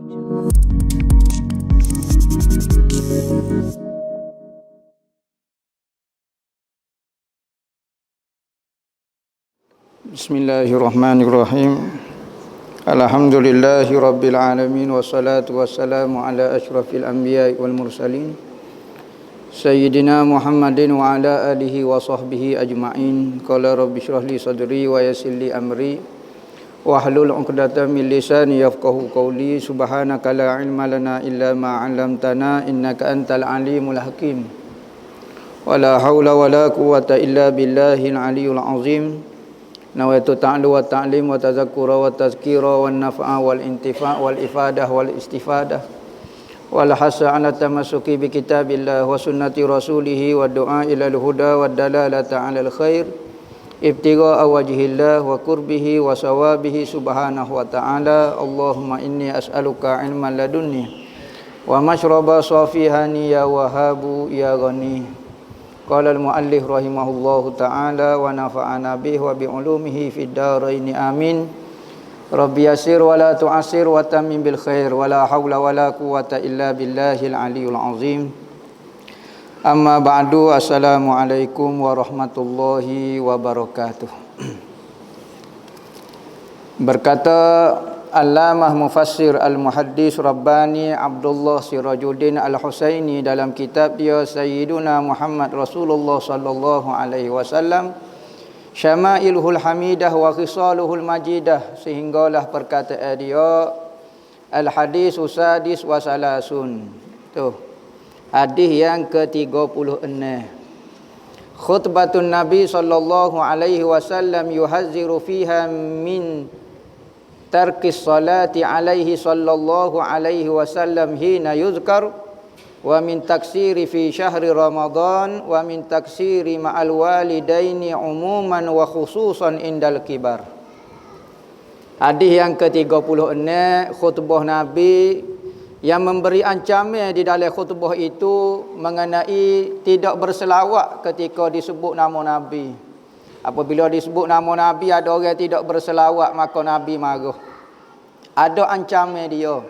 Bismillahirrahmanirrahim. Alhamdulillahi rabbil alamin wassalatu wassalamu ala asyrafil anbiya'i wal mursalin Sayyidina Muhammadin wa ala alihi wa sahbihi ajma'in. Qala rabbi shrah li sadri wa yassir li amri wahlul 'uqdatam min lisani yafqahu qawli. Subhanaka la ilma lana illa ma 'allamtana innaka antal alimul hakim. Wala haula wala quwwata illa billahil aliyyil azim. Nawaitu ta'lu wa ta'lim wa tazakkura wa tazkira wa nafa'a wal intifa' wal ifadah wal istifadah wal hasa ala tamassuki bi kitabillah wa sunnati rasulih wa du'a ila al-huda wa dalalata 'ala al-khair ibtigha'a wajhillah wa qurbihi wa sawabihi subhanahu wa ta'ala. Allahumma inni as'aluka ilman ladunni wa mashraba safihani ya wahabu ya ghani. Qala al-muallif rahimahullahu ta'ala wa nafa'ana bihi wa bi ulumihi fid dharain amin. Rabbi yassir wa la tu'assir wa tammim bil khair wa la haula wa la quwwata illa billahil aliyyil azim. Amma ba'du, assalamu alaikum warahmatullahi wabarakatuh. Berkata Allamah Mufassir Al-Muhaddis Rabbani Abdullah Sirajuddin Al-Husaini dalam kitab dia Sayyiduna Muhammad Rasulullah sallallahu alaihi wasallam, Syama'ilul Hamidah wa Khisaluhul Majidah, sehinggalah perkataan dia Al-Hadis Usadis wa Salasun. Tuh, hadis yang ke-36. Khutbatun Nabi sallallahu alaihi wasallam yuhazziru fiha min tarkis salati alaihi sallallahu alaihi wasallam hina yuzkar wa min taksiri fi syahri Ramadan wa min taksiri ma'al walidaini umuman wa khususan indal kibar. Hadis yang ke-36, khutbah Nabi yang memberi ancaman di dalam khutbah itu mengenai tidak berselawat ketika disebut nama Nabi. Apabila disebut nama Nabi ada orang tidak berselawat, maka Nabi marah. Ada ancaman dia.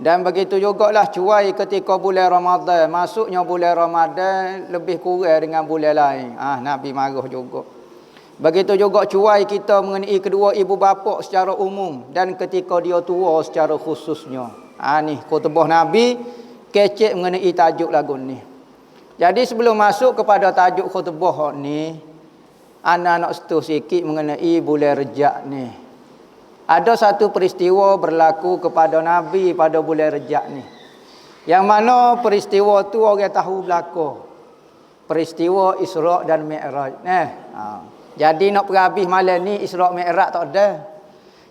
Dan begitu jugalah cuai ketika bulan Ramadan. Masuknya bulan Ramadan lebih kurang dengan bulan lain. Nabi marah juga. Begitu juga cuai kita mengenai kedua ibu bapa secara umum dan ketika dia tua secara khususnya. Ni khutbah Nabi kecek mengenai tajuk lagu ni. Jadi sebelum masuk kepada tajuk khutbah ni, ana nak setuh sikit mengenai bulan Rejab ni. Ada satu peristiwa berlaku kepada Nabi pada bulan Rejab ni. Yang mana peristiwa tu orang tahu berlaku. Peristiwa Isra' dan Mi'raj. Jadi nak perhabis malam ni Isra' Mi'raj tak ada.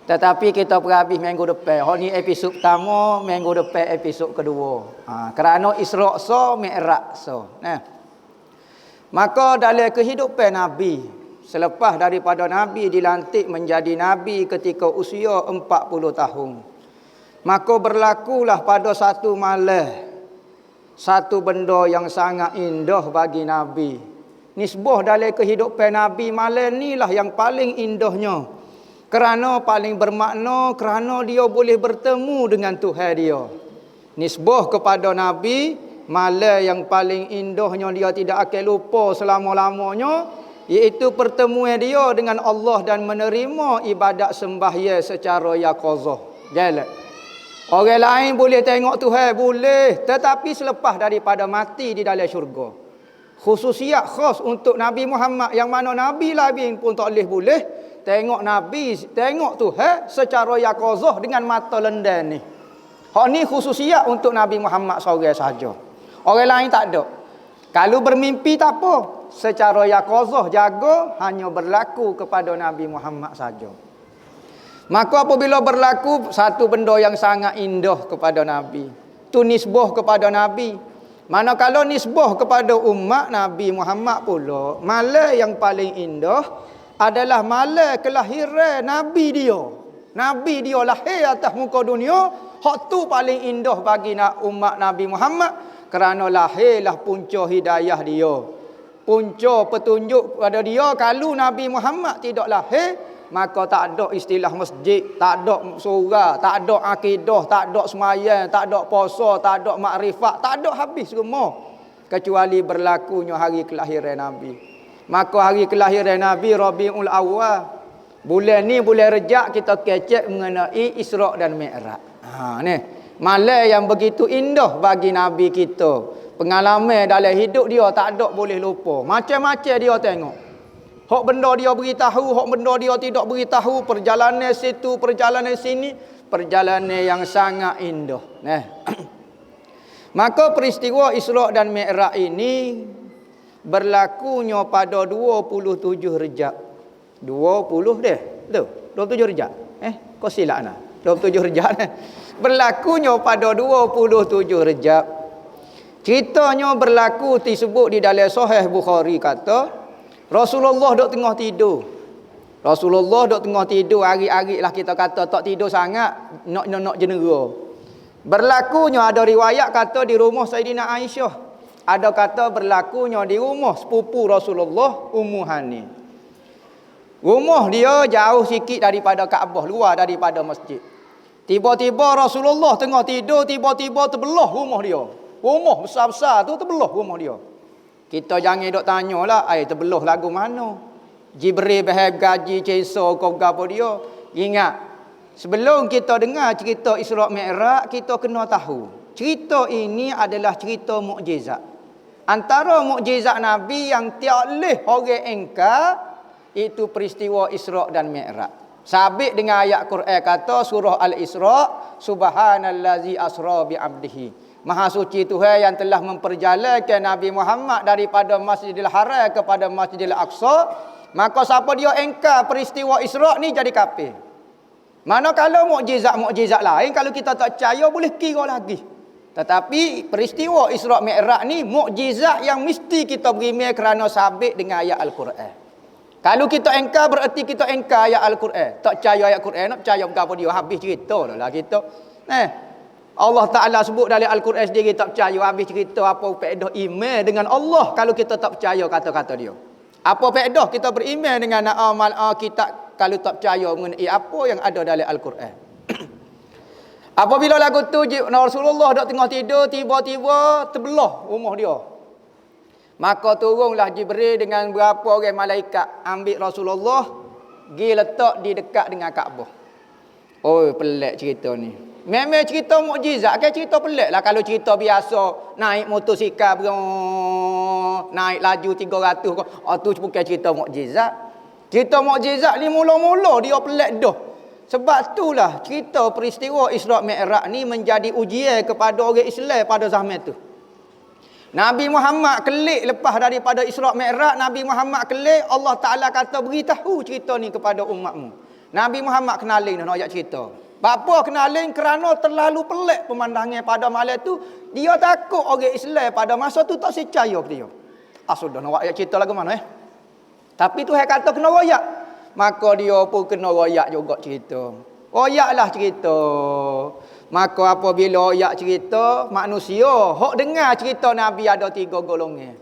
Tetapi kita perhabis minggu depan. Ni episod pertama, minggu depan episod kedua. Kerana Isra' so, Mi'raj so. Maka dalam kehidupan Nabi, selepas daripada Nabi dilantik menjadi Nabi ketika usia 40 tahun, maka berlakulah pada satu malam satu benda yang sangat indah bagi Nabi. Nisbah dalam kehidupan Nabi malam ni lah yang paling indahnya. Kerana paling bermakna, kerana dia boleh bertemu dengan Tuhan dia. Nisbah kepada Nabi, malam yang paling indahnya dia tidak akan lupa selama-lamanya, iaitu pertemuan dia dengan Allah dan menerima ibadat sembahyang secara yaqazah. Jalan. Orang lain boleh tengok Tuhan, boleh, tetapi selepas daripada mati di dalam syurga. Khususiat khas untuk Nabi Muhammad, yang mana Nabi lain pun tak boleh tengok Nabi, tengok Tuhan secara yaqazah dengan mata lendan ni. Hak ni khususiat untuk Nabi Muhammad seorang saja. Orang lain tak ada. Kalau bermimpi tak apa, secara yaqazah jaga hanya berlaku kepada Nabi Muhammad saja. Maka apabila berlaku satu benda yang sangat indah kepada Nabi, tu nisbah kepada Nabi. Manakala nisbah kepada umat Nabi Muhammad pula, malam yang paling indah adalah malam kelahiran Nabi dia. Nabi dia lahir atas muka dunia, hak tu paling indah bagi umat Nabi Muhammad. Kerana lahirlah punca hidayah dia, punca petunjuk pada dia. Kalau Nabi Muhammad tidak lahir, maka tak ada istilah masjid, tak ada surah, tak ada akidah, tak ada semayang, tak ada puasa, tak ada makrifat, tak ada, habis semua. Kecuali berlakunya hari kelahiran Nabi. Maka hari kelahiran Nabi Rabiul Awwal. Bulan ni bulan Rejab kita kecek mengenai Isra' dan Mi'raj. Ni malam yang begitu indah bagi Nabi kita. Pengalaman dalam hidup dia tak ada boleh lupa. Macam-macam dia tengok. Hak benda dia beritahu, hak benda dia tidak beritahu, perjalanan situ, perjalanan sini, perjalanan yang sangat indah. Maka peristiwa Isra' dan Mi'raj ini berlakunya pada 27 Rejab. 20 deh. Betul? 27 Rejab. Kau silap nah. 27 Rejab. Berlakunya pada 27 Rejab. Ceritanya berlaku disebut di dalam Sahih Bukhari kata Rasulullah duk tengah tidur. Rasulullah duk tengah tidur hari-hari lah kita kata tak tidur sangat nak jenera. Berlakunya ada riwayat kata di rumah Sayyidina Aisyah. Ada kata berlakunya di rumah sepupu Rasulullah Ummu Hani. Rumah dia jauh sikit daripada Kaabah, luar daripada masjid. Tiba-tiba Rasulullah tengah tidur, tiba-tiba terbelah rumah dia. Rumah besar-besar tu terbelah rumah dia. Kita jangan duk tanyalah, terbelah lagu mana? Jibril bahab gaji cesa kau gapo dia. Ingat, sebelum kita dengar cerita Isra' Mi'raj, kita kena tahu. Cerita ini adalah cerita mukjizat. Antara mukjizat Nabi yang tiada leh orang engkar, itu peristiwa Isra' dan Mi'raj. Sabit dengan ayat Quran kata surah Al-Isra', subhanallazi asra bi 'abdihi. Maha suci Tuhan yang telah memperjalankan Nabi Muhammad daripada Masjidil Haram kepada Masjidil Aqsa. Maka siapa dia engkar peristiwa Isra' ni jadi kafir. Manakala mukjizat-mukjizat lain kalau kita tak percaya boleh kira lagi. Tetapi peristiwa Isra' Mi'raj ni mukjizat yang mesti kita beriman kerana sabit dengan ayat Al-Quran. Kalau kita engkar bererti kita engkar ayat Al-Quran. Tak percaya ayat Quran, nak percaya apa dia, habis cerita dah lah kita. Allah Ta'ala sebut dalam Al-Quran sendiri tak percaya, habis cerita apa faedah iman dengan Allah kalau kita tak percaya kata-kata dia. Apa faedah kita beriman dengan amal kita kalau tak percaya mengenai apa yang ada dalam Al-Quran. Apabila lagu tu Rasulullah dak tengah tidur, tiba-tiba terbelah rumah dia. Maka turunlah Jibril dengan berapa orang malaikat ambil Rasulullah pergi letak di dekat dengan Kaabah. Oh, pelik cerita ni. Memang cerita mukjizat kan, cerita pelik lah. Kalau cerita biasa naik motosikal naik laju 300 tu bukan cerita mukjizat. Cerita mukjizat ni mula-mula dia pelik dah. Sebab itulah cerita peristiwa Isra' Mi'raj ni menjadi ujian kepada orang Islam pada zaman tu. Nabi Muhammad kelik lepas daripada Isra' Mi'raj, Nabi Muhammad kelik, Allah Ta'ala kata beritahu cerita ni kepada umatmu. Nabi Muhammad kenalin nak ayat cerita. Bapa kenalin kerana terlalu pelik pemandangan pada malam tu, dia takut orang Islam pada masa tu tak percaya ke dia. Sudah nak ayat cerita lagu mana Tapi Tuhan kata kena royak. Maka dia pun kena royak juga cerita. Royaklah cerita. Maka apabila royak cerita, manusia hok dengar cerita Nabi ada 3 golongan.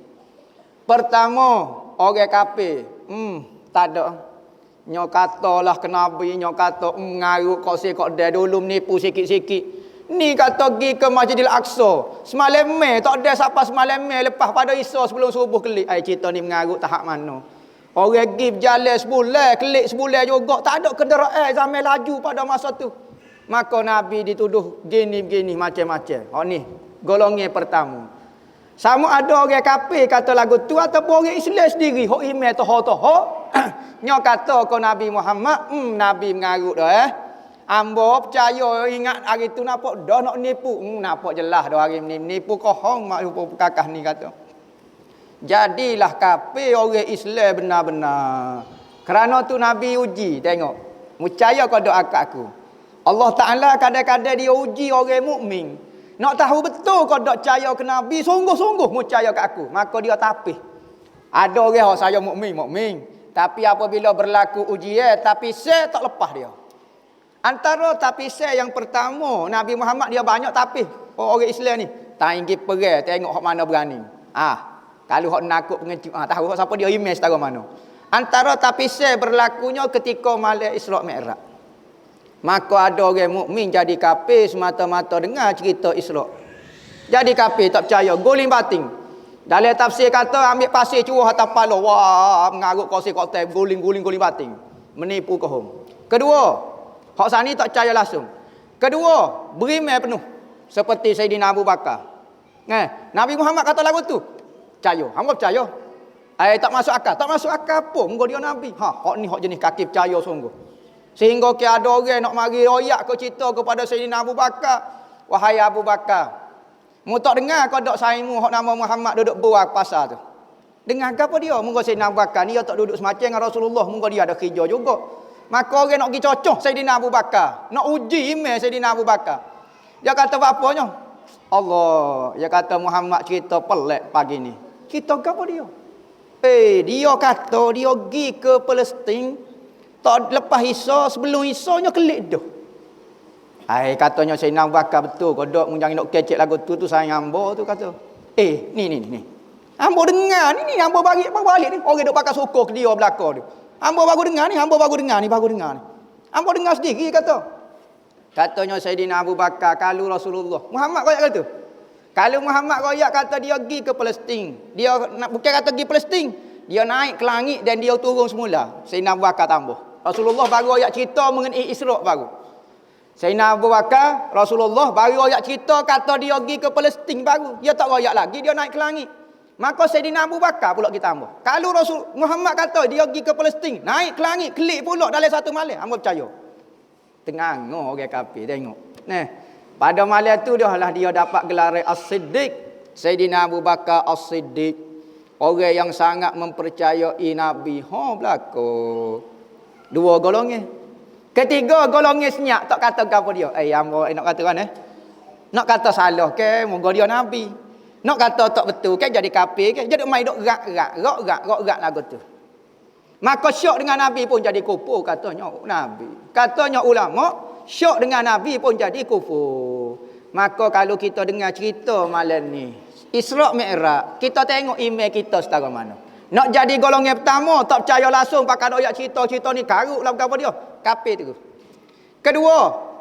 Pertama, orang kafir. Tak ada. Nyo katalah ke Nabi, nyo kata ngaruk kau kok dah dulu menipu sikit-sikit. Ni kata pergi ke Masjidil Aqsa. Semalam tak ada siapa semalam lepas pada Isya sebelum subuh kelik. Cerita ni mengaruk tahap mana? Orang pergi berjalan sebulan, kelik sebulan juga. Tak ada kenderaan zaman laju pada masa tu. Maka Nabi dituduh gini-gini macam-macam. Ni golongan pertama. Sama ada orang kafir kata lagu tu ataupun orang Islam sendiri hok iman toh. Nyo kata ke Nabi Muhammad, Nabi mengarut dah Ambo percaya ingat hari tu nampak dah nak nipu. Nampak jelas dah hari ni nipu kohong mak lupa kakak ni kata. Jadilah kafir orang Islam benar-benar. Kerana tu Nabi uji, tengok. Percaya kau doa aku. Allah Ta'ala kadang-kadang dia uji orang mukmin. Nak tahu betul kau tak percaya ke Nabi, sungguh-sungguh percaya ke aku. Maka dia tapih. Ada orang saya mukmin. Tapi apabila berlaku ujian, tapi saya tak lepas dia. Antara tapi saya yang pertama, Nabi Muhammad dia banyak tapih. Orang Islam ni. Tinggi perang, tengok hak mana berani. Kalau hak nakut pengecut, tahu hak siapa dia imej setara mana. Antara tapisir berlakunya ketika malam Isra' Mi'raj. Maka ada orang mukmin jadi kafir semata-mata dengar cerita Isra'. Jadi kafir tak percaya, guling batin. Dalam tafsir kata ambil pasir curah atas kepala, wah mengarut kursi kotak guling batin. Menipu kohong. Kedua, hak sani tak percaya langsung. Kedua, berimeh penuh seperti Sayyidina Abu Bakar. Nabi Muhammad kata lagu tu. Percaya. Hangpa percaya? Tak masuk akal. Tak masuk akal apa? Munggo dia Nabi. Hak ni hak jenis kaki percaya sungguh. Sehingga ke ada orang nak mari royak ke cerita kepada Sayyidina Abu Bakar. Wahai Abu Bakar, mu tak dengar kau dok saimu hak nama Muhammad duduk buah pasar tu. Dengar apa dia? Munggo Sayyidina Abu Bakar ni dia tak duduk semacam dengan Rasulullah, munggo dia ada kerja juga. Maka orang nak pergi cocok Sayyidina Abu Bakar, nak uji iman Sayyidina Abu Bakar. Dia kata apa-apanya? Allah, dia kata Muhammad cerita pelik pagi ni. Cerita apa dia? Dia kata dia pergi ke Palestin tak lepas Isa, sebelum Isa-nya kelik dah. Katanya Sayyidina Abu Bakar betul kau dok jangan nak kecek lagu tu sayang hamba tu kata. Ni. Hamba dengar ni hamba balik ni. Orang dok pakai sokong ke dia belakang dia. Hamba baru dengar ni. Hamba dengar sendiri kata. Katanya Sayyidina Abu Bakar kalau Rasulullah Muhammad royak kata. Kalau Muhammad royak kata dia pergi ke Palestin. Dia bukan kata pergi Palestin. Dia naik ke langit dan dia turun semula. Sayyidina Abu Bakar tambah. Rasulullah baru royak cerita mengenai Isra' baru. Sayyidina Abu Bakar, Rasulullah baru royak cerita kata dia pergi ke Palestin baru. Dia tak royak lagi, dia naik ke langit. Maka Sayyidina Abu Bakar pula kita tambah. Kalau Rasul Muhammad kata dia pergi ke Palestin, naik ke langit, kelik pula dalam satu malam, hangpa percaya. Tengok orang kafir tengok. Pada malam tu dia dapat gelar As-Siddiq. Sayyidina Abu Bakar As-Siddiq. Orang yang sangat mempercayai Nabi. Berlaku. Dua golongan. Ketiga golongan senyap tak kata apa dia. Hamba nak kata kan nak kata salah ke moga dia Nabi. Nak kata tak betul ke jadi kafir ke. Jadi mai dok rak lagu tu. Maka syak dengan Nabi pun jadi kufur katanya Nabi. Katanya ulama, syak dengan Nabi pun jadi kufur. Maka kalau kita dengar cerita malam ni, Isra' Mi'raj, kita tengok iman kita setara mana. Nak jadi golongan pertama, tak percaya langsung pakai doyak cerita-cerita ni karut lah apa dia. Kafir tu. Kedua,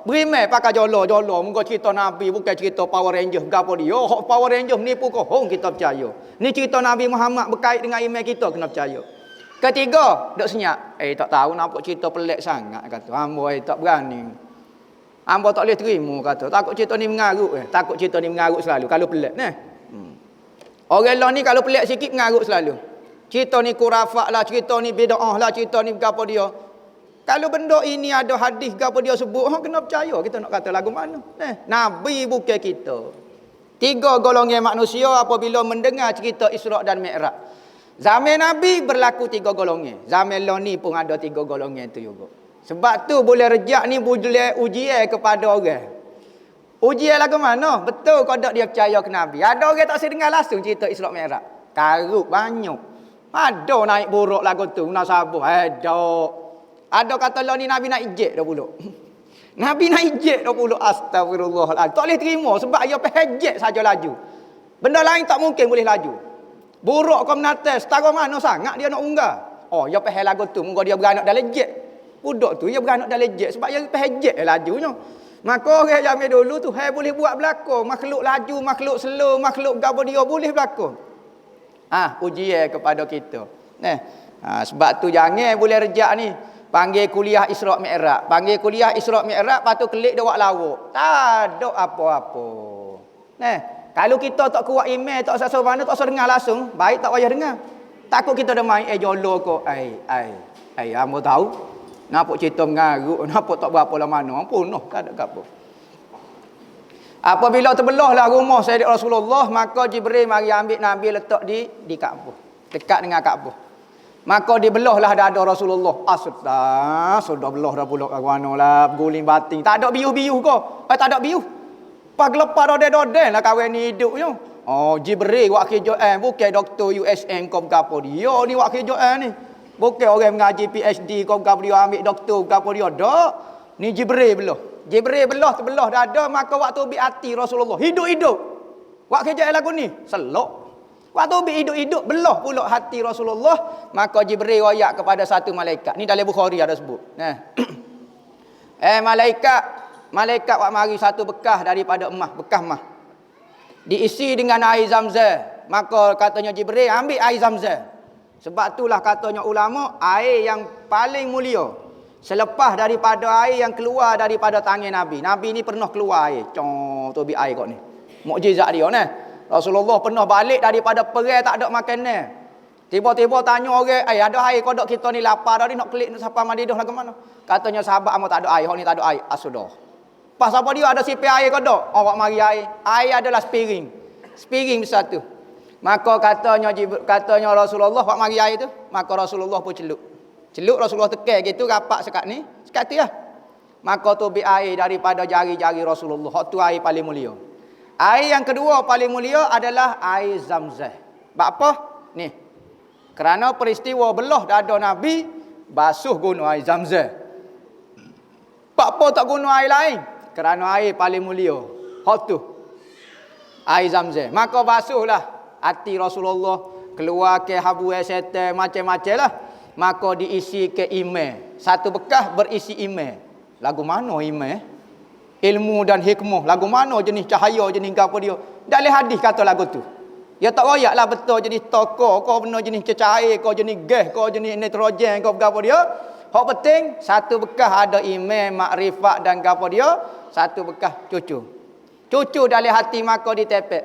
berimeh pakai jolo. Mungkin cerita Nabi bukan cerita Power Ranger apa dia. Hak Power Ranger menipu kohong kita percaya. Ni cerita Nabi Muhammad berkait dengan iman kita kena percaya. Ketiga, dok senyap. Tak tahu nampak cerita pelik sangat kata. Hamba tak berani. Hamba tak boleh terima kata. Takut cerita ni mengarut Takut cerita ni mengarut selalu kalau pelik Orang lain ni kalau pelik sikit mengarut selalu. Cerita ni kurafat lah, cerita ni bid'ah lah, cerita ni apa dia. Kalau benda ini ada hadis apa dia sebut, kena percaya. Kita nak kata lagu mana? Nabi bukan kita. Tiga golongan manusia apabila mendengar cerita Isra' dan Mi'raj. Zaman Nabi berlaku tiga golongan. Zaman lain ni pun ada tiga golongan tu juga. Sebab tu boleh rejak ni boleh ujian kepada orang. Ujian lagu mana? Betul kau tak dia percaya ke Nabi. Ada orang tak dengar langsung cerita Isra' Mi'raj. Karut banyak. Ada naik buruk lagu tu, nak sabar. Ada kata lah ni Nabi nak ijek dah pula. Nabi nak ijek dah pula. Astagfirullahaladzim. Tak boleh terima sebab dia pehejek saja laju. Benda lain tak mungkin boleh laju. Buruk kau menatas, setara mana sangat dia nak unggah. Dia pehej lagu tu, mungkin dia beranak dalam jet. Budak tu dia beranak dalam jet sebab dia pehejek lajunya. Maka orang zaman dulu tu boleh buat berlaku. Makhluk laju, makhluk slow, makhluk apa dia boleh berlaku. Ujian kepada kita. Sebab tu jangan boleh rejak ni. Panggil kuliah Isra' Mi'raj. Panggil kuliah Isra' Mi'raj, lepas tu kelik dia buat lawak. Tak ada apa-apa. Kalau kita tak kuat email, tak usah mana, tak usah dengar langsung. Baik tak payah dengar. Takut kita dah main, jolo kau. Hamba tahu. Nampak cerita mengarut, nampak tak berapa lah mana. Ampun, tak ada apa. Apabila terbelahlah rumah Sayyidina Rasulullah, maka Jibril mari ambil Nabi letak di Kaabah, dekat dengan Kaabah. Maka dibelahlah dada Rasulullah. Sudah belah dah pula ke manalah, guling batin. Tak ada biu-biu ke? Tak ada biu. Pas gelepar dodeh-dodeh lah kawan ni hidupnya. Jibril wak kerja bukan doktor USN kau gapo dia ni wak kerja ni. Bukan orang mengaji PhD kau gapo dia ambil doktor gapo dia. Dak. Ni Jibril belah. Jibril terbelah dada, maka waktu bi hati Rasulullah hidup-hidup. Wak kerja lagu ni selok. Waktu hidup-hidup belah pula hati Rasulullah, maka Jibril royak kepada satu malaikat. Ni dalam Bukhari ada sebut. Nah. Malaikat wak mari satu bekas daripada emas, bekas emas. Diisi dengan air Zamzam. Maka katanya Jibril, ambil air Zamzam. Sebab itulah katanya ulama, air yang paling mulia selepas daripada air yang keluar daripada tangan Nabi. Nabi ni pernah keluar air. Tu ambil air kau ni. Mukjizat dia nah. Rasulullah pernah balik daripada perang tak ada makanan. Tiba-tiba tanya orang, ada air kodok kita ni lapar dah ni nak klik sampai Madinah lah ke mana? Katanya sahabat amu tak ada air, hok ni tak ada air. Sudah. Pas apa dia ada sipai air kodok? Awak mari air. Air adalah spiring. Spiring satu. Maka katanya Rasulullah wak mari air tu, maka Rasulullah pun celup. Celup Rasulullah tekan gitu rapat sekat ni, sekat tu lah. Maka tu bi air daripada jari-jari Rasulullah. Hak tu air paling mulia. Air yang kedua paling mulia adalah air Zamzam. Sebab apa? Ni. Kerana peristiwa belah dada Nabi, basuh guna air Zamzam. Sebab apa tak guna air lain? Kerana air paling mulia. Hak tu. Air Zamzam. Maka basuhlah hati Rasulullah, keluar ke habu setan macam-macam lah. Maka diisi ke iman. Satu bekas berisi iman. Lagu mana iman? Ilmu dan hikmah. Lagu mana jenis cahaya, jenis apa dia? Dalam hadis kata lagu tu. Ya tak royaklah betul jenis toko, kau benar jenis cecair, kau jenis gas, kau jenis nitrogen, kau apa dia. Hak penting, satu bekas ada iman, makrifat dan apa dia. Satu bekas cucu. Cucu dalam hati maka ditepek.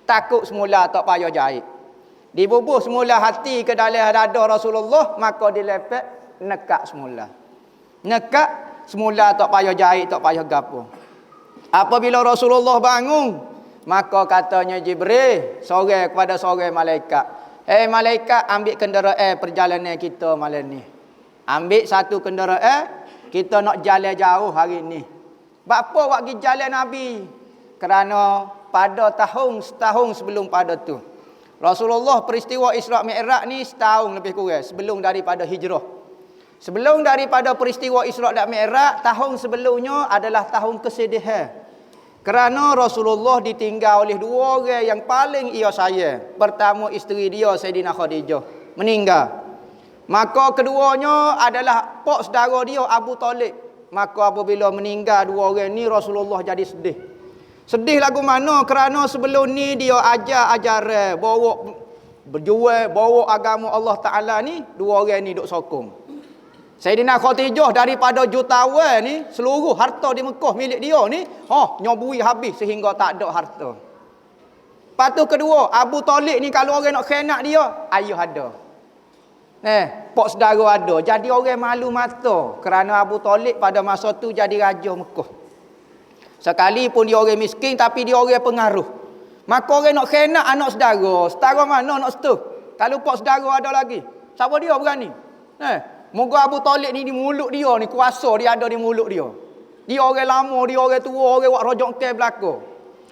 Takut semula tak payah jahit. Dibubuh semula hati ke dalam dada Rasulullah, maka dilepek nekak semula. Nekak semula tak payah jahit, tak payah gapo. Apabila Rasulullah bangun, maka katanya Jibril sore kepada sore malaikat, malaikat, ambil kenderaan perjalanan kita malam ni. Ambil satu kenderaan, kita nak jalan jauh hari ni. Bapa wak pergi jalan Nabi? Kerana pada setahun sebelum pada tu, Rasulullah peristiwa Isra' Mi'raj ni setahun lebih kurang sebelum daripada hijrah. Sebelum daripada peristiwa Isra' dan Mi'raj, tahun sebelumnya adalah tahun kesedihan. Kerana Rasulullah ditinggal oleh dua orang yang paling ia sayang. Pertama isteri dia Sayyidina Khadijah meninggal. Maka keduanya adalah pak saudara dia Abu Talib. Maka apabila meninggal dua orang ni, Rasulullah jadi sedih. Sedih lagu mana? Kerana sebelum ni dia ajar bawa berjual, bawa agama Allah Ta'ala ni, dua orang ni duk sokong. Sayyidina Khadijah daripada jutawan ni, seluruh harta di Mekah milik dia ni, nyobui habis sehingga tak ada harta. Lepas tu kedua, Abu Talib ni kalau orang nak khianat dia, ayah ada. Pak saudara ada. Jadi orang malu mata kerana Abu Talib pada masa tu jadi raja Mekah. Sekalipun dia orang miskin tapi dia orang pengaruh. Maka orang nak khianat anak saudara, setara mana nak setuh? Kalau pak saudara ada lagi, siapa dia berani? Moga Abu Talib ni di mulut dia ni, kuasa dia ada di mulut dia. Dia orang lama, dia orang tua, orang wak rojok ke belaka.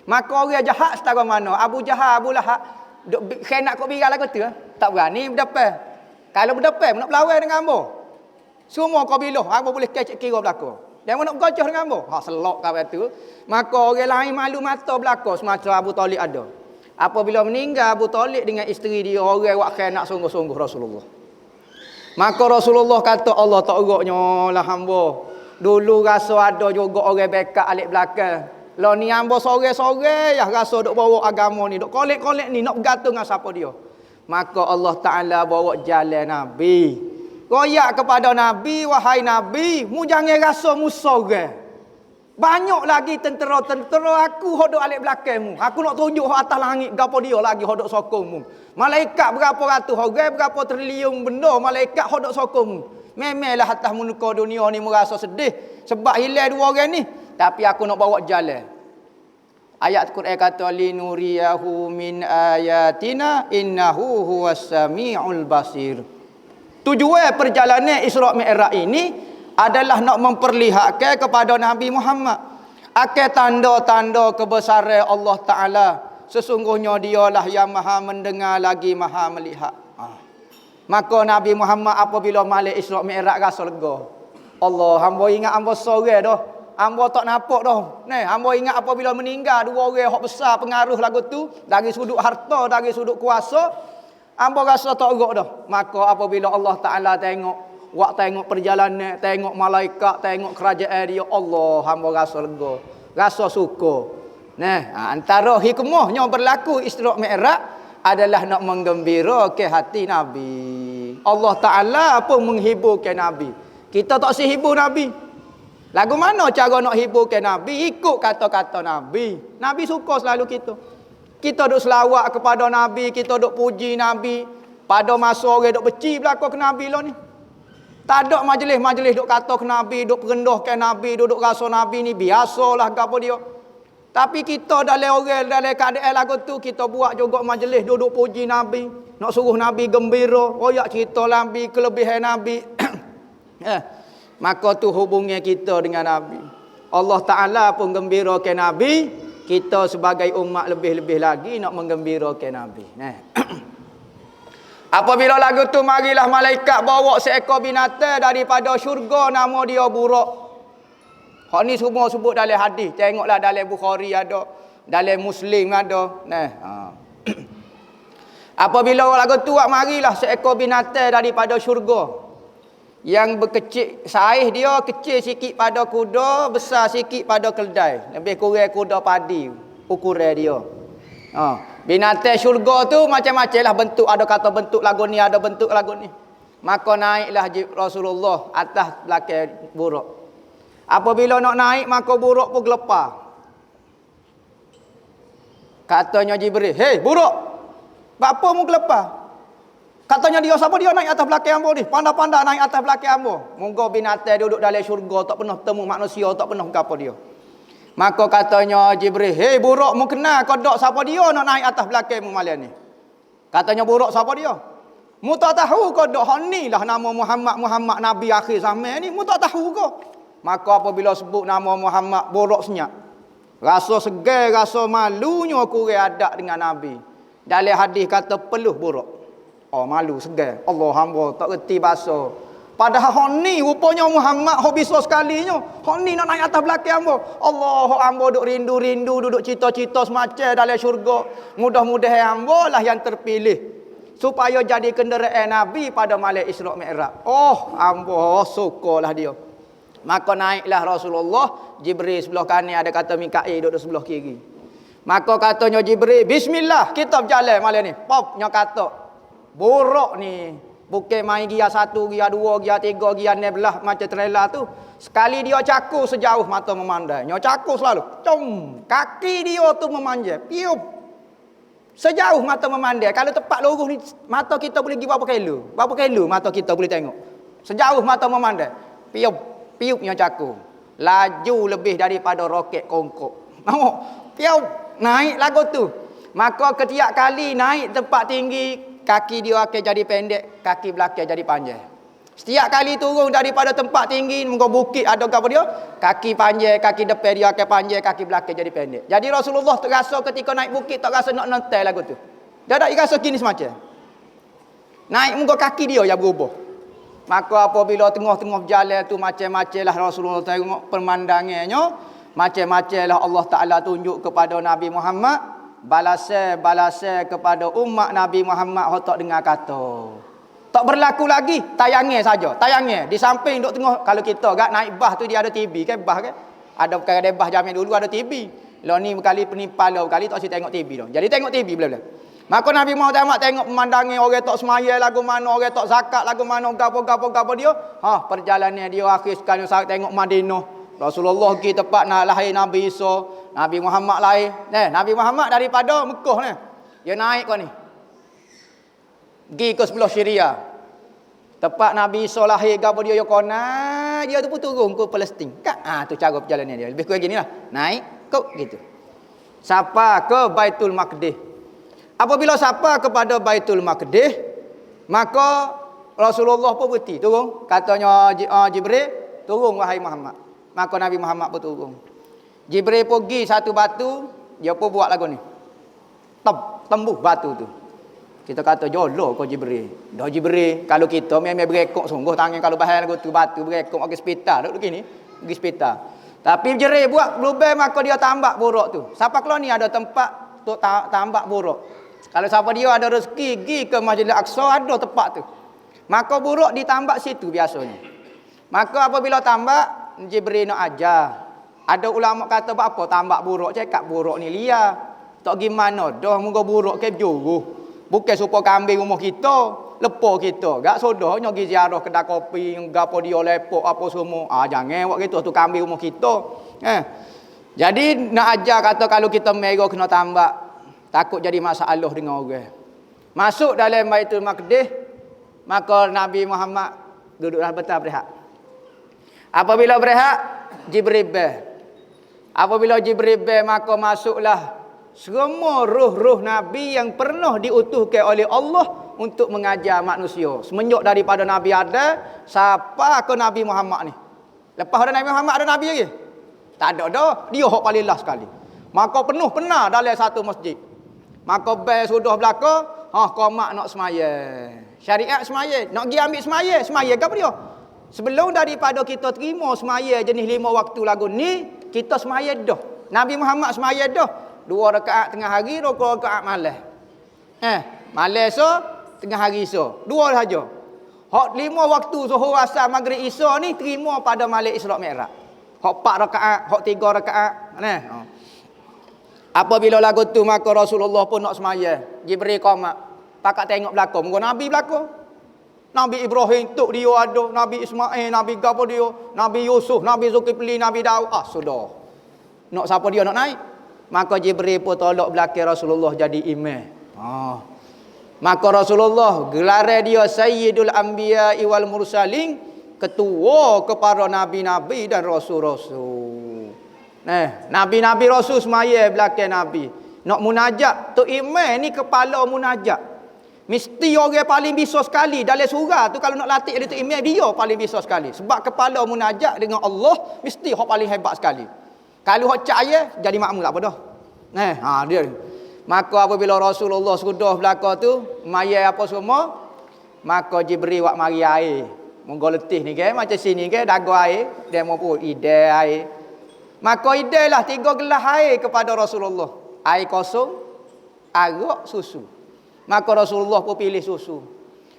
Maka orang jahat setara mana? Abu Jahal, Abu Lahab, khianat kau biar lagu tu, tak berani berdepan. Kalau berdepan, nak berlawan dengan ambo. Semua kabilah, ambo boleh kecek kira belaka. Dan nak bergocah dengan ambo. Selok kau tu. Maka orang lain malu mata belaka semacam Abu Talib ada. Apabila meninggal Abu Talib dengan isteri dia, orang wak khianat sungguh-sungguh Rasulullah. Maka Rasulullah kata, Allah tak urutnya lah hamba. Dulu rasa ada juga orang bekat alik belakang. Lah ni hamba sore-sore ya rasa duk bawa agama ni, duk kolek-kolek ni nak bergantung dengan siapa dia. Maka Allah Ta'ala bawa jalan Nabi. Royak kepada Nabi, wahai Nabi, mu jangan rasa mu sore. Banyak lagi tentera-tentera aku hodok alik belakangmu. Aku nak tunjuk atas langit gapo dia lagi hodok sokongmu. Malaikat berapa ratus orang, berapa triliun benda malaikat hodok sokongmu. Memanglah atas muka dunia ni merasa sedih sebab hilang dua orang ni, tapi aku nak bawa jalan. Ayat Quran kata linuriyahu min ayatina innahu huwas samiul basir. Tujuan perjalanan Isra' Mi'raj ini adalah nak memperlihatkan kepada Nabi Muhammad akan tanda-tanda kebesaran Allah Ta'ala. Sesungguhnya dialah yang maha mendengar lagi maha melihat. Maka Nabi Muhammad apabila malik Isra' Mi'raj rasa lega. Allah, hamba ingat hamba sore dah. Ambo tak nampak dah. Ambo ingat apabila meninggal dua orang hak besar pengaruh lagu tu dari sudut harta, dari sudut kuasa, ambo rasa tak erok dah. Maka apabila Allah Taala tengok perjalanan, tengok malaikat, tengok kerajaan dia, Allah, ambo rasa lega, rasa suka. Antara hikmahnya berlaku Isra' Mi'raj adalah nak menggembirakan hati Nabi. Allah Ta'ala pun menghiburkan Nabi. Kita tak sihibur Nabi. Lagu mana cara nak hiburkan Nabi? Ikut kata-kata Nabi. Nabi suka selalu kita. Kita duk selawat kepada Nabi, kita duk puji Nabi. Pada masa orang duk beci belakang ke Nabi lah ni. Tak ada majlis-majlis duk kata ke Nabi, duk perendahkan Nabi, duk rasa Nabi ni biasalah ke apa dia. Tapi kita dalam keadaan lagu tu, kita buat juga majlis duduk puji Nabi. Nak suruh Nabi gembira. Royak cerita Nabi, kelebihan Nabi. Maka tu hubungnya kita dengan Nabi. Allah Ta'ala pun gembirakan Nabi. Kita sebagai umat lebih-lebih lagi nak menggembirakan Nabi. Apabila lagu tu, marilah malaikat bawa seekor binatang daripada syurga, nama dia buruk. Hak ni semua sebut dalam hadis. Tengoklah dalam Bukhari ada, dalam Muslim ada. Apabila lagu tu, marilah seekor binatang daripada syurga. Yang berkecil, saiz dia kecil sikit pada kuda, besar sikit pada keldai. Lebih kurang kuda padi ukuran dia. Binatang syurga tu macam-macam lah bentuk. Ada kata bentuk lagu ni, ada bentuk lagu ni. Maka naiklah Rasulullah atas belakang buruk. Apabila nak naik, maka buruk pun gelepar. Katanya Jibril, "Hei buruk, apa mu gelepar?" Katanya dia, "Siapa dia naik atas belakang ambo ni? Pandai-pandai naik atas belakang ambo." Moga binatang duduk dalam syurga, tak pernah temu manusia, tak pernah apa dia. Maka katanya Jibril, "Hei buruk, mu kenal kau dak siapa dia nak naik atas belakang mu malam ni?" Katanya buruk, "Siapa dia?" "Mu tak tahu kau dak hak ni lah nama Muhammad Nabi akhir zaman ni, mu tak tahu kau." Maka apabila sebut nama Muhammad, buruk senyap. Rasa segar, rasa malunya kurang adab dengan Nabi. Dalam hadis kata peluh buruk. Malu, segar. Allah, hamba tak reti bahasa. Padahal hak ni rupanya Muhammad hak bisa sekalinya. Hak ni nak naik atas belakang hamba. Allah, hak hamba duk rindu-rindu, duduk cita-cita semacam dalam syurga. Mudah-mudahan hamba lah yang terpilih supaya jadi kenderaan Nabi pada malam Isra' Mi'raj. Hamba sukalah dia. Maka naiklah Rasulullah, Jibril sebelah kanan, ada kata Mikail duduk sebelah kiri. Maka katanya Jibril, "Bismillah, kita berjalan malam ni." Popnya kata, buruk ni bukan main gia 1, gia 2, gia 3, gia 16 macam trailer tu. Sekali dia cakur sejauh mata memandai. Dia cakur selalu. Kaki dia tu memanjang. Piup. Sejauh mata memandai. Kalau tepat lurus ni, mata kita boleh pergi berapa kilo? Berapa kilo mata kita boleh tengok? Sejauh mata memandai. Piup. Piupnya cakur. Laju lebih daripada roket kongkok. Nampak? Piup. Naik lagu tu. Maka setiap kali naik tempat tinggi, kaki dia akan jadi pendek, kaki belakang jadi panjang. Setiap kali turun daripada tempat tinggi, muka bukit ada apa dia? Kaki panjang, kaki depan dia akan panjang, kaki belakang jadi pendek. Jadi Rasulullah terasa ketika naik bukit tak rasa nak nentai lagu tu. Dia tak rasa kini semacam. Naik muka kaki dia yang berubah. Maka apabila tengah-tengah jalan tu macam-macam lah Rasulullah tengok pemandangannya, macam-macam lah Allah Ta'ala tunjuk kepada Nabi Muhammad, balasan kepada umat Nabi Muhammad yang tak dengar kata. Tak berlaku lagi, tayangnya saja. Tayangnya di samping duk tengok. Kalau kita kat naik bah tu dia ada TV kan, bah kan. Ada perkara bah zaman dulu ada TV. Lah ni berkali penipal lah, berkali tak si tengok TV dah. Jadi tengok TV bila-bila. Maka Nabi Muhammad tengok pemandangan orang tak semaya lagu mana, orang tak zakat lagu mana, gapo dia. Perjalanan dia akhir sekali tengok Madinah. Rasulullah pergi tempat nak lahir Nabi Isa, Nabi Muhammad lahir. Nabi Muhammad daripada Mekah ni. Dia naik kau ni. Pergi ke sebelah Syria. Tempat Nabi Isa lahir gapo dia kona, dia tu pun turun ke Palestin. Tu cara perjalanan dia. Lebih kurang ginilah. Naik kau gitu. Sampai ke Baitul Maqdis. Apabila sampai kepada Baitul Maqdis, maka Rasulullah pun berhenti turun. Katanya Jibril, "Turun wahai Muhammad." Maka Nabi Muhammad pun turun. Jibril pergi satu batu, dia pun buat lagu ni. Tembus batu tu. Kita kata jolo kau Jibril. Dah Jibril, kalau kita memang berekok sungguh tangan kalau bahaya lagu tu batu berekok pergi hospital duduk gini, pergi hospital. Tapi jerit buat bluebell maka dia tambak buruk tu. Siapa kalau ni ada tempat untuk tambak buruk. Kalau siapa dia ada rezeki pergi ke Masjidil Aqsa, ada tempat tu. Maka buruk ditambak situ biasanya. Maka apabila tambak, Jibril nak ajar. Ada ulama kata apa tambak buruk, cakap buruk ni liar. Tak gimana dah muka buruk ke juru. Bukan supaya kambing rumah kita, lepo kita. Gak sodahnya pergi ziarah kedai kopi, gapo dia lepok apa semua. Jangan buat gitu tu kambing rumah kita. Jadi nak ajar kata kalau kita merah kena tambak, takut jadi masalah dengan orang. Masuk dalam Baitul Maqdis, maka Nabi Muhammad duduklah betul berehat. Apabila berehat, Jibril beh. Apabila Jibril beh, maka masuklah semua ruh-ruh Nabi yang pernah diutuhkan oleh Allah untuk mengajar manusia. Semenjak daripada Nabi ada, siapa ke Nabi Muhammad ni? Lepas ada Nabi Muhammad, ada Nabi lagi? Tak ada dah. Dia hak paling last sekali. Maka penuh pernah dalam satu masjid. Maka bel sudah belaka, qomat nak semaya. Syariat semaya. Nak pergi ambil semaya. Semaya ke apa dia? Sebelum daripada kita terima semaya jenis 5 waktu lagu ni, kita semaya dah. Nabi Muhammad semaya dah. 2 rakaat tengah hari, 2 rakaat malam. Malam so, tengah hari so. 2 saja. Hak 5 waktu Zuhur, Asar, Maghrib, Isya ni terima pada malam Isra' Mi'raj. Hak 4 rakaat, hak 3 rakaat. Apabila lagu tu maka Rasulullah pun nak semaya. Jibril qomat. Pakat tengok belakang, muka Nabi belakang. Nabi Ibrahim tok dia ada, Nabi Ismail, Nabi gapo dia, Nabi Yusuf, Nabi Zulkifli, Nabi Daud. Sudah. Nak siapa dia nak naik? Maka Jibril pun tolak belakang Rasulullah jadi imam. Maka Rasulullah gelar dia Sayyidul Anbiya wal Mursalin, ketua kepada nabi-nabi dan rasul-rasul. Nabi-nabi rasul semaya belakang Nabi. Nak munajat, tu imam ni kepala munajat. Mesti orang paling bisa sekali dalam surah tu kalau nak latih dia tu imam, dia paling bisa sekali. Sebab kepala munajat dengan Allah mesti hak paling hebat sekali. Kalau hak cahaya jadi makmum apa dah. Dia. Maka apabila Rasulullah sudah belaka tu, maya apa semua, maka Jibril wak mari air. Monggo letih ni ke macam sini ke dagu air, dia mau pun ide air. Maka ide lah 3 gelas air kepada Rasulullah. Air kosong, arak, susu. Maka Rasulullah pun pilih susu.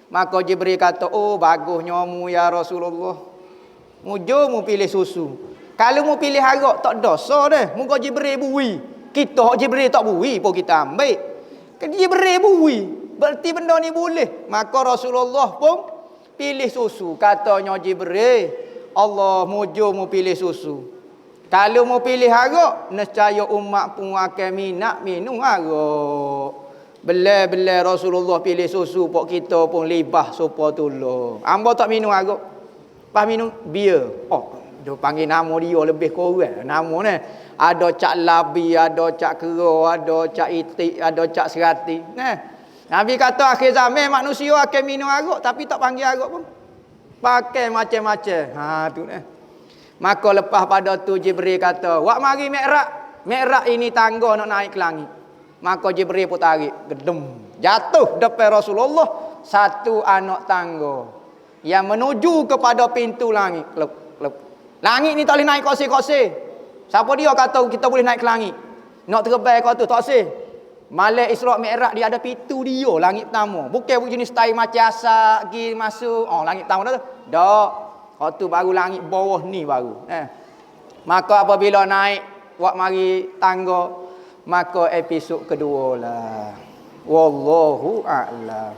Maka Jibril kata, oh bagusnya mu ya Rasulullah. Mujur mu pilih susu. Kalau mu pilih arak tak dosa dah. Muka Jibril bui. Kita hak Jibril tak bui pun kita ambil. Kan Jibril bui. Berarti benda ni boleh. Maka Rasulullah pun pilih susu. Katanya Jibril, Allah mujur mu pilih susu. Kalau mu pilih arak, nescaya umat pun akan minat minum arak. Belai-belai Rasulullah pilih susu, pok kita pun libah supaya tolong. Hamba tak minum arak. Pas minum bir. Dia panggil nama dia lebih kurang. Nama ni ada cak labi, ada cak kera, ada cak itik, ada cak serati. Nabi kata akhir zaman manusia akan minum arak tapi tak panggil arak pun. Pakai macam-macam. Tu ni. Maka lepas pada tu Jibril kata, "Wak mari Mi'raj. Mi'raj ini tangga nak naik ke langit." Maka Jibril pun tarik, gedem. Jatuh depan Rasulullah satu anak tangga yang menuju kepada pintu langit. Langit ni tak boleh naik koseh-koseh. Siapa dia kata kita boleh naik ke langit? Nak terbaik kau tu tak sih. Malam Isra' Mi'raj dia ada pintu dia, langit pertama. Bukan jenis style macam asak pergi masuk. Langit pertama dah tu. Tak. Kau tu baru langit bawah ni baru. Maka apabila naik wak mari tangga, maka episod kedua lah. Wallahu a'lam.